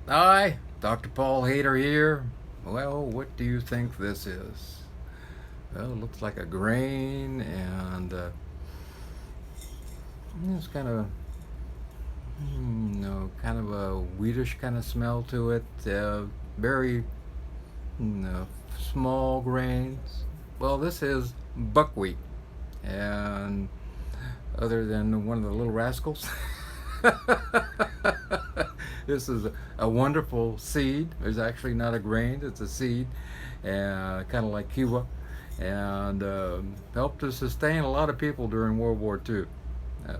Hi, Dr. Paul Haider here. Well, what do you think this is? Well, it looks like a grain, and it's kind of, kind of a wheatish kind of smell to it. Very, you know, small grains. Well, this is buckwheat, and other than one of the little rascals. This is a wonderful seed. It's actually not a grain, it's a seed, and kind of like Cuba, and helped to sustain a lot of people during World War II.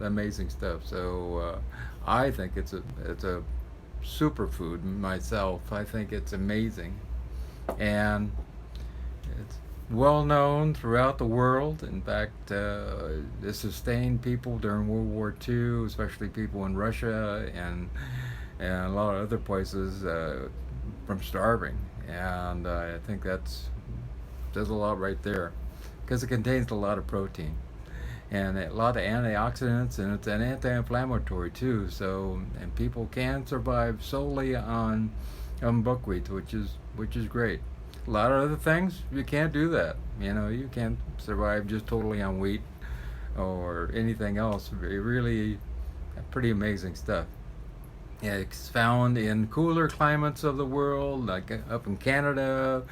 Amazing stuff. So I think it's a superfood myself. I think it's amazing, and it's well known throughout the world. In fact, it sustained people during World War II, especially people in Russia and a lot of other places from starving. And I think that's says a lot right there because it contains a lot of protein and a lot of antioxidants, and it's an anti-inflammatory too. So, and people can survive solely on buckwheat, which is great. A lot of other things you can't do that. You can't survive just totally on wheat or anything else. Really, pretty amazing stuff. Yeah, it's found in cooler climates of the world, like up in Canada,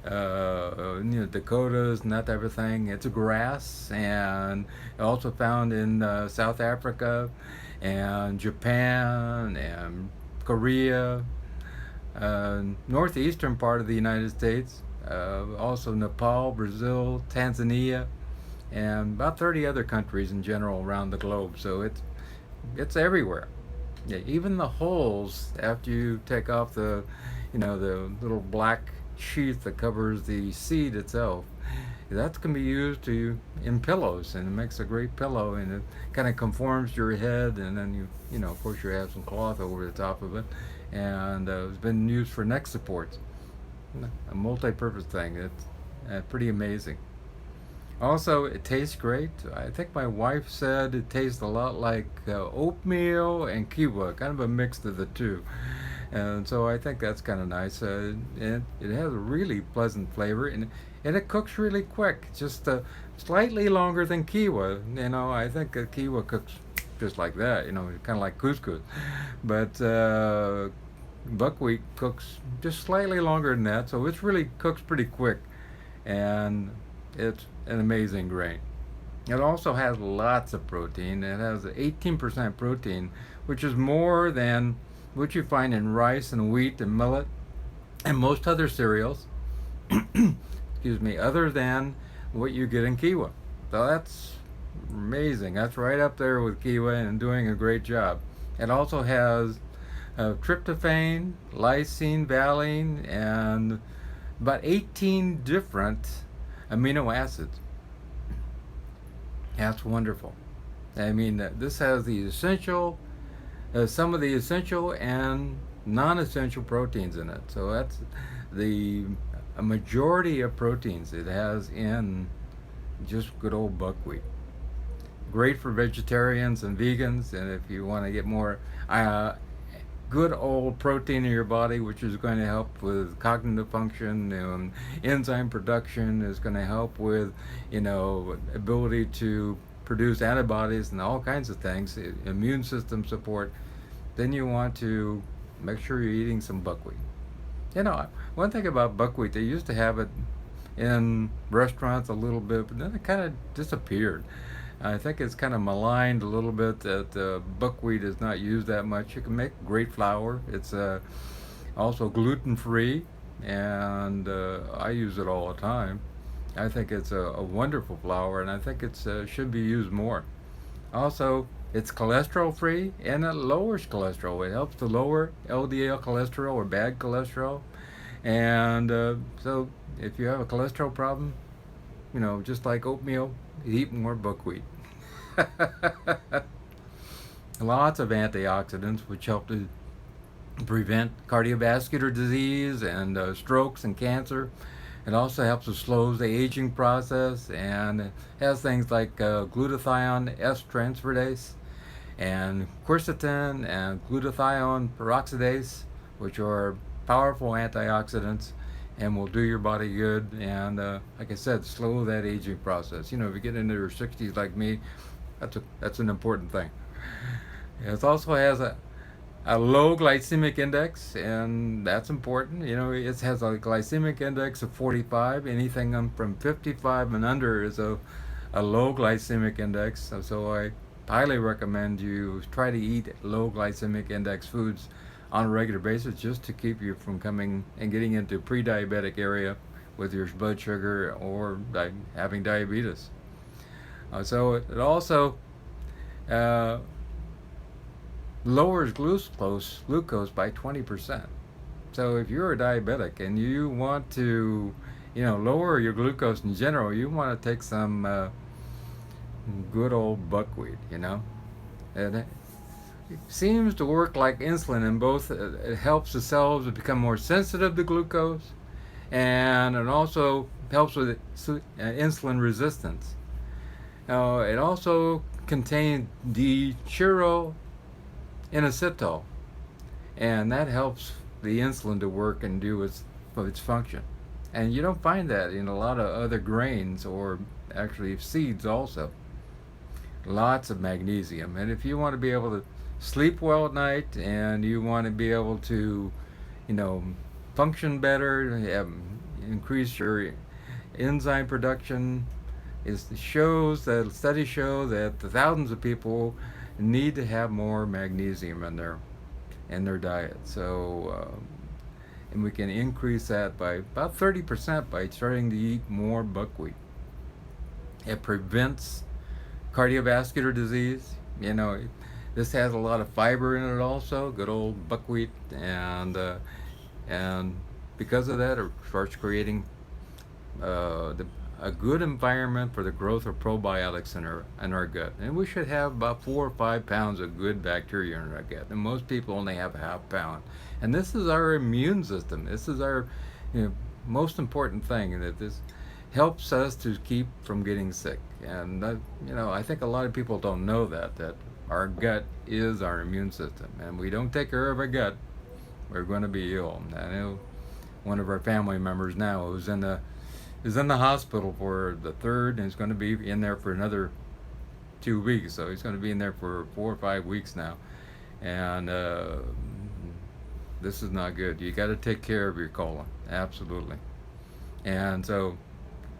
Dakotas and that type of thing. It's a grass, and also found in South Africa, and Japan, and Korea, northeastern part of the United States, also Nepal, Brazil, Tanzania, and about 30 other countries in general around the globe. So it's everywhere. Yeah, even the holes after you take off the little black sheath that covers the seed itself. That can be used in pillows, and it makes a great pillow, and it kind of conforms to your head, and then of course, you have some cloth over the top of it, and it's been used for neck supports. A multi-purpose thing. It's pretty amazing. Also, it tastes great. I think my wife said it tastes a lot like oatmeal and kiwa, kind of a mix of the two. And so I think that's kind of nice. And it has a really pleasant flavor, and it cooks really quick, just slightly longer than kiwa. I think kiwa cooks just like that, kind of like couscous. But buckwheat cooks just slightly longer than that, so it really cooks pretty quick. And it's an amazing grain. It also has lots of protein. It has 18% protein, which is more than what you find in rice and wheat and millet and most other cereals. Excuse me, other than what you get in kiwa. So that's amazing. That's right up there with kiwa and doing a great job. It also has tryptophan, lysine, valine, and about 18 different amino acids. That's wonderful. I mean, this has the essential, some of the essential and non-essential proteins in it. So that's the a majority of proteins it has in just good old buckwheat. Great for vegetarians and vegans, and if you want to get more uh, good old protein in your body, which is going to help with cognitive function, enzyme production, is going to help with, ability to produce antibodies and all kinds of things, immune system support. Then you want to make sure you're eating some buckwheat. One thing about buckwheat, they used to have it in restaurants a little bit, but then it kind of disappeared. I think it's kind of maligned a little bit that buckwheat is not used that much. You can make great flour. It's also gluten free, and I use it all the time. I think it's a wonderful flour, and I think it should be used more. Also, it's cholesterol free, and it lowers cholesterol. It helps to lower LDL cholesterol or bad cholesterol. And so, if you have a cholesterol problem, just like oatmeal, eat more buckwheat. Lots of antioxidants, which help to prevent cardiovascular disease and strokes and cancer. It also helps to slow the aging process, and it has things like glutathione S transferase and quercetin and glutathione peroxidase, which are powerful antioxidants and will do your body good. And like I said, slow that aging process. If you get into your 60s like me, that's an important thing. It also has a low glycemic index, and that's important. It has a glycemic index of 45. Anything from 55 and under is a low glycemic index. So I highly recommend you try to eat low glycemic index foods on a regular basis, just to keep you from coming and getting into pre-diabetic area with your blood sugar or having diabetes. So it also uh, lowers glucose by 20%. So if you're a diabetic and you want to, lower your glucose in general, you want to take some good old buckwheat, And it seems to work like insulin in both. It helps the cells to become more sensitive to glucose, and it also helps with insulin resistance. Now, it also contains dichiro inositol, and that helps the insulin to work and do its function. And you don't find that in a lot of other grains or actually seeds also. Lots of magnesium. And if you want to be able to sleep well at night and you want to be able to, function better, increase your enzyme production, studies show that the thousands of people need to have more magnesium in their diet. So, and we can increase that by about 30% by starting to eat more buckwheat. It prevents cardiovascular disease. This has a lot of fiber in it also. Good old buckwheat, and because of that, it starts creating a good environment for the growth of probiotics in our gut. And we should have about 4 or 5 pounds of good bacteria in our gut. And most people only have a half pound. And this is our immune system. This is our most important thing, that this helps us to keep from getting sick. And I think a lot of people don't know that our gut is our immune system. And we don't take care of our gut, we're going to be ill. I know one of our family members now is in the hospital for the third, and he's going to be in there for another 2 weeks. So he's going to be in there for 4 or 5 weeks now, and this is not good. You got to take care of your colon, absolutely. And so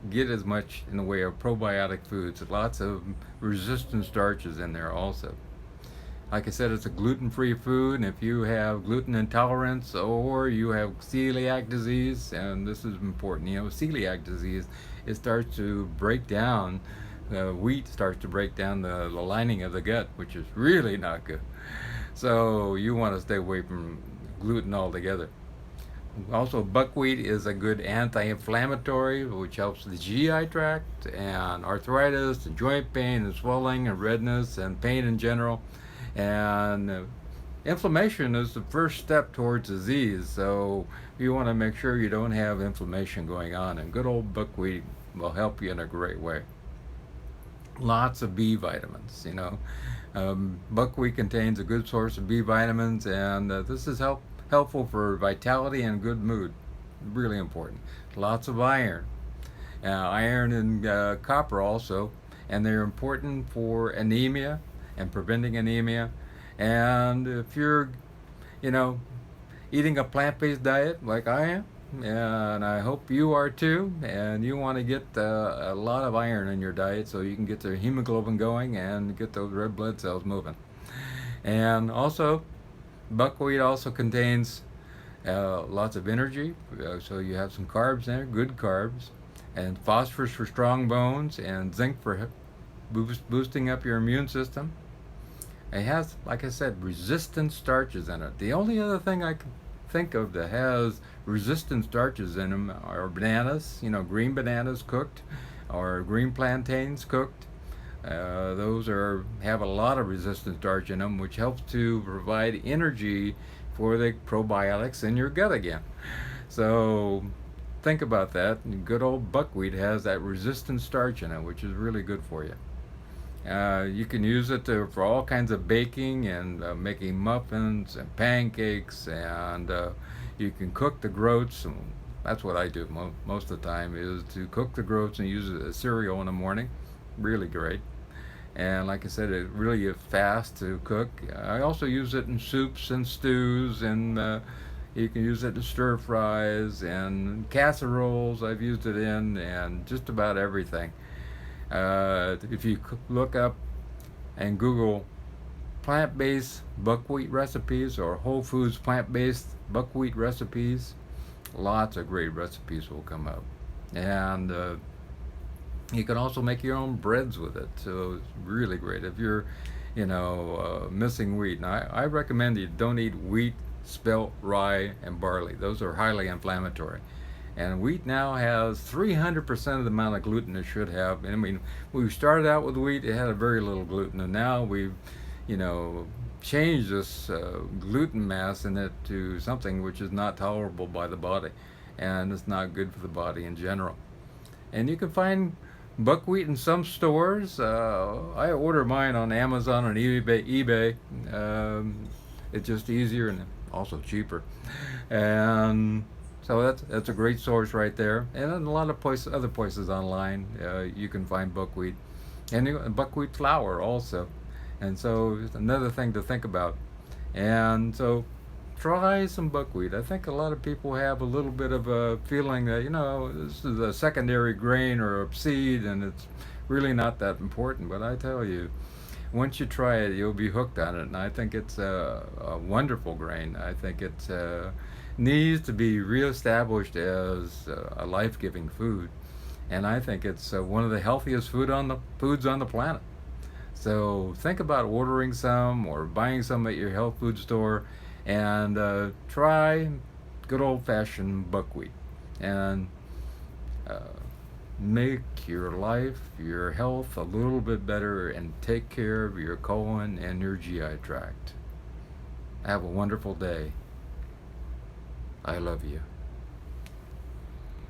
get as much in the way of probiotic foods. Lots of resistant starches in there also. Like I said, it's a gluten-free food, and if you have gluten intolerance or you have celiac disease, and this is important, celiac disease, it starts to break down, wheat starts to break down the lining of the gut, which is really not good. So you want to stay away from gluten altogether. Also, buckwheat is a good anti-inflammatory, which helps the GI tract, and arthritis, and joint pain, and swelling, and redness, and pain in general. And inflammation is the first step towards disease, so you want to make sure you don't have inflammation going on, and good old buckwheat will help you in a great way. Lots of B vitamins, buckwheat contains a good source of B vitamins, and this is helpful for vitality and good mood. Really important. Lots of iron. Iron and copper also, and they're important for anemia and preventing anemia. And if you're, eating a plant-based diet like I am, and I hope you are too, and you want to get a lot of iron in your diet so you can get the hemoglobin going and get those red blood cells moving. And also, buckwheat also contains lots of energy, so you have some carbs in there, good carbs, and phosphorus for strong bones, and zinc for boosting up your immune system. It has, like I said, resistant starches in it. The only other thing I can think of that has resistant starches in them are bananas, green bananas cooked, or green plantains cooked. Those have a lot of resistant starch in them, which helps to provide energy for the probiotics in your gut again. So think about that. Good old buckwheat has that resistant starch in it, which is really good for you. You can use it for all kinds of baking and making muffins and pancakes, and you can cook the groats. And that's what I do most of the time, is to cook the groats and use it as cereal in the morning. Really great. And like I said, it really is fast to cook. I also use it in soups and stews, and you can use it in stir fries and casseroles. I've used it in, and just about everything. If you look up and Google plant-based buckwheat recipes or whole foods plant-based buckwheat recipes, lots of great recipes will come up. And you can also make your own breads with it, so it's really great. If you're, missing wheat, now I recommend you don't eat wheat, spelt, rye, and barley. Those are highly inflammatory. And wheat now has 300% of the amount of gluten it should have. And I mean, when we started out with wheat, it had a very little gluten, and now we've, you know, changed this gluten mass in it to something which is not tolerable by the body, and it's not good for the body in general. And you can find buckwheat in some stores. I order mine on Amazon and eBay. It's just easier and also cheaper. And so that's a great source right there. And then a lot of other places online, you can find buckwheat and buckwheat flour also. And so it's another thing to think about. And so try some buckwheat. I think a lot of people have a little bit of a feeling that, this is a secondary grain or a seed and it's really not that important. But I tell you, once you try it, you'll be hooked on it. And I think it's a wonderful grain. I think it needs to be reestablished as a life-giving food. And I think it's one of the healthiest foods on the planet. So think about ordering some or buying some at your health food store, and try good old-fashioned buckwheat, and uh, make your life, your health a little bit better, and take care of your colon and your GI tract. Have a wonderful day. I love you.